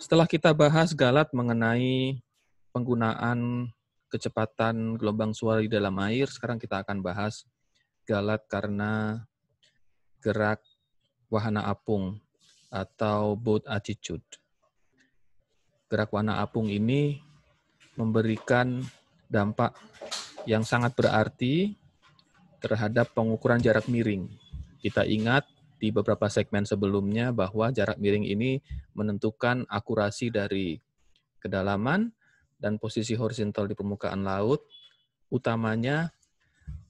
Setelah kita bahas Galat mengenai penggunaan kecepatan gelombang suara di dalam air, sekarang kita akan bahas Galat karena gerak wahana apung atau boat attitude. Gerak wahana apung ini memberikan dampak yang sangat berarti terhadap pengukuran jarak miring. Kita ingat di beberapa segmen sebelumnya bahwa jarak miring ini menentukan akurasi dari kedalaman dan posisi horizontal di permukaan laut, utamanya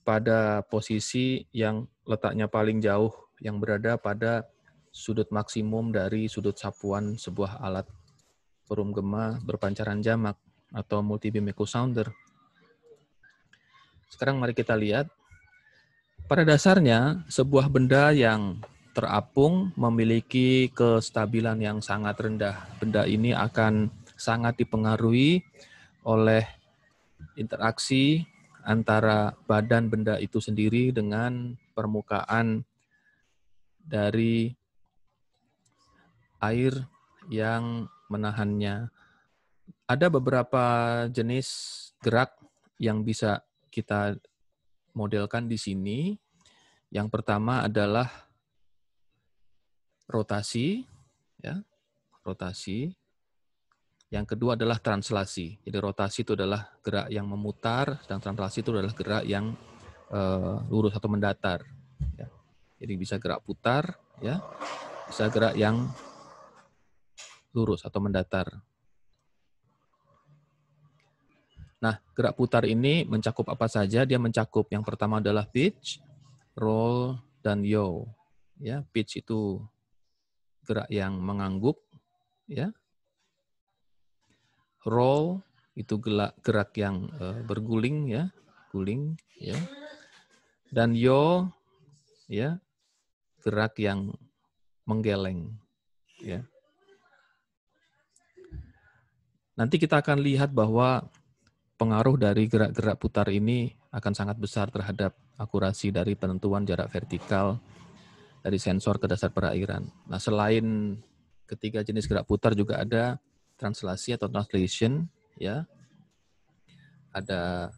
pada posisi yang letaknya paling jauh, yang berada pada sudut maksimum dari sudut sapuan sebuah alat perum gema berpancaran jamak atau multi-beam echo sounder. Sekarang mari kita lihat. Pada dasarnya, sebuah benda yang terapung memiliki kestabilan yang sangat rendah. Benda ini akan sangat dipengaruhi oleh interaksi antara badan benda itu sendiri dengan permukaan dari air yang menahannya. Ada beberapa jenis gerak yang bisa kita modelkan di sini. Yang pertama adalah rotasi, ya, rotasi. Yang kedua adalah translasi. Jadi rotasi itu adalah gerak yang memutar, dan translasi itu adalah gerak yang lurus atau mendatar. Ya. Jadi bisa gerak putar, ya, bisa gerak yang lurus atau mendatar. Nah, gerak putar ini mencakup apa saja? Dia mencakup yang pertama adalah pitch, roll, dan yaw. Ya, pitch itu gerak yang mengangguk, ya. Roll itu gerak yang berguling, ya, guling, ya. Dan yaw, ya, gerak yang menggeleng, ya. Nanti kita akan lihat bahwa pengaruh dari gerak-gerak putar ini akan sangat besar terhadap akurasi dari penentuan jarak vertikal dari sensor ke dasar perairan. Nah, selain ketiga jenis gerak putar juga ada translasi atau translation, ya. Ada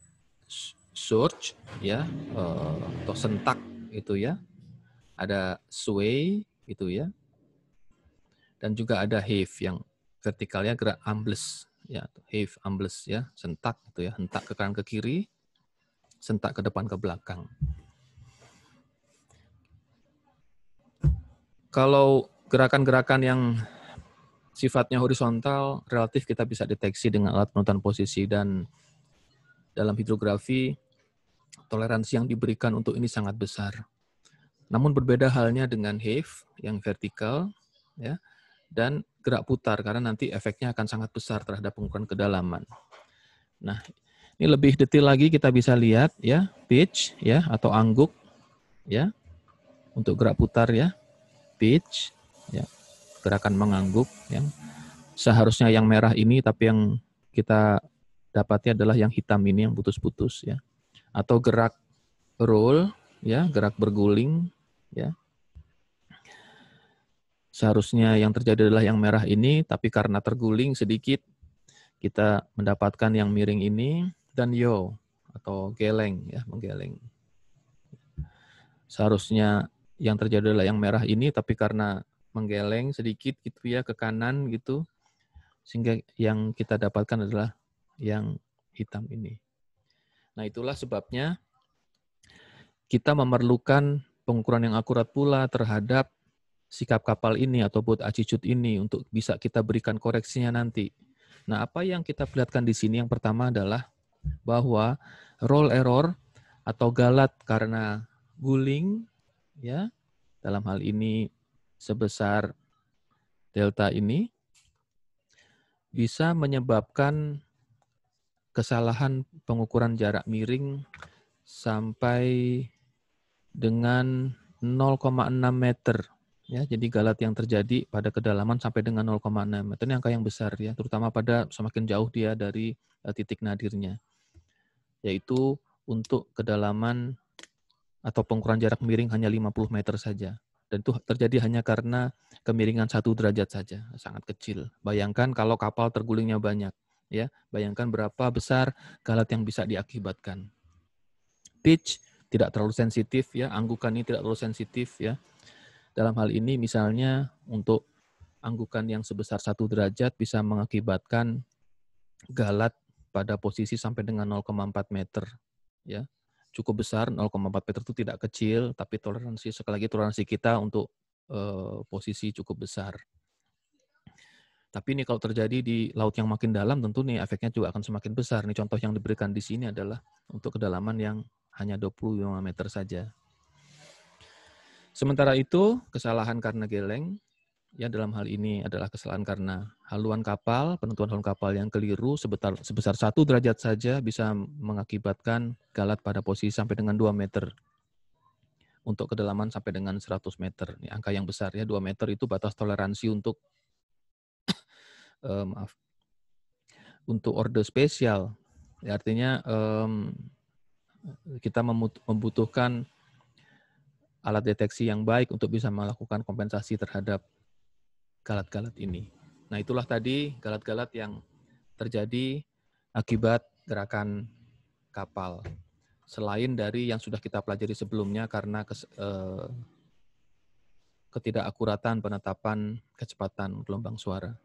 surge, ya, atau sentak itu, ya. Ada sway itu, ya. Dan juga ada heave yang vertikalnya gerak ambles, ya, heave ambles, ya, sentak itu, ya, hentak ke kanan ke kiri, sentak ke depan ke belakang. Kalau gerakan-gerakan yang sifatnya horizontal, relatif kita bisa deteksi dengan alat penentuan posisi, dan dalam hidrografi, toleransi yang diberikan untuk ini sangat besar. Namun berbeda halnya dengan heave yang vertikal, ya, dan gerak putar, karena nanti efeknya akan sangat besar terhadap pengukuran kedalaman. Nah, ini lebih detail lagi kita bisa lihat, ya, pitch, ya, atau angguk, ya, untuk gerak putar, ya, pitch, ya, gerakan mengangguk, yang seharusnya yang merah ini, tapi yang kita dapatnya adalah yang hitam ini, yang putus-putus, ya. Atau gerak roll, ya, gerak berguling, ya. Seharusnya yang terjadi adalah yang merah ini, tapi karena terguling sedikit, kita mendapatkan yang miring ini, dan yaw, atau geleng, ya, menggeleng. Seharusnya yang terjadi adalah yang merah ini, tapi karena menggeleng sedikit gitu, ya, ke kanan gitu, sehingga yang kita dapatkan adalah yang hitam ini. Nah, itulah sebabnya kita memerlukan pengukuran yang akurat pula terhadap sikap kapal ini atau boat attitude ini untuk bisa kita berikan koreksinya nanti. Nah, apa yang kita perlihatkan di sini yang pertama adalah bahwa roll error atau galat karena guling, ya, dalam hal ini sebesar delta ini, bisa menyebabkan kesalahan pengukuran jarak miring sampai dengan 0,6 meter. Ya, jadi galat yang terjadi pada kedalaman sampai dengan 0,6 meter. Ini angka yang besar, ya, terutama pada semakin jauh dia dari titik nadirnya. Yaitu untuk kedalaman atau pengukuran jarak miring hanya 50 meter saja. Dan itu terjadi hanya karena kemiringan 1 derajat saja, sangat kecil. Bayangkan kalau kapal tergulingnya banyak, ya. Bayangkan berapa besar galat yang bisa diakibatkan. Pitch tidak terlalu sensitif, ya. Anggukan ini tidak terlalu sensitif, ya. Dalam hal ini misalnya untuk anggukan yang sebesar 1 derajat bisa mengakibatkan galat pada posisi sampai dengan 0,4 meter, ya. Cukup besar, 0,4 meter itu tidak kecil, tapi sekali lagi toleransi kita untuk posisi cukup besar. Tapi ini kalau terjadi di laut yang makin dalam, tentu nih efeknya juga akan semakin besar. Nih contoh yang diberikan di sini adalah untuk kedalaman yang hanya 25 meter saja. Sementara itu, kesalahan karena geleng, ya dalam hal ini adalah kesalahan karena haluan kapal, penentuan haluan kapal yang keliru sebesar 1 derajat saja bisa mengakibatkan galat pada posisi sampai dengan 2 meter. Untuk kedalaman sampai dengan 100 meter. Ini angka yang besar ya, 2 meter itu batas toleransi untuk untuk orde spesial. Ya, artinya kita membutuhkan alat deteksi yang baik untuk bisa melakukan kompensasi terhadap galat-galat ini. Nah, itulah tadi galat-galat yang terjadi akibat gerakan kapal. Selain dari yang sudah kita pelajari sebelumnya karena ketidakakuratan penetapan kecepatan gelombang suara.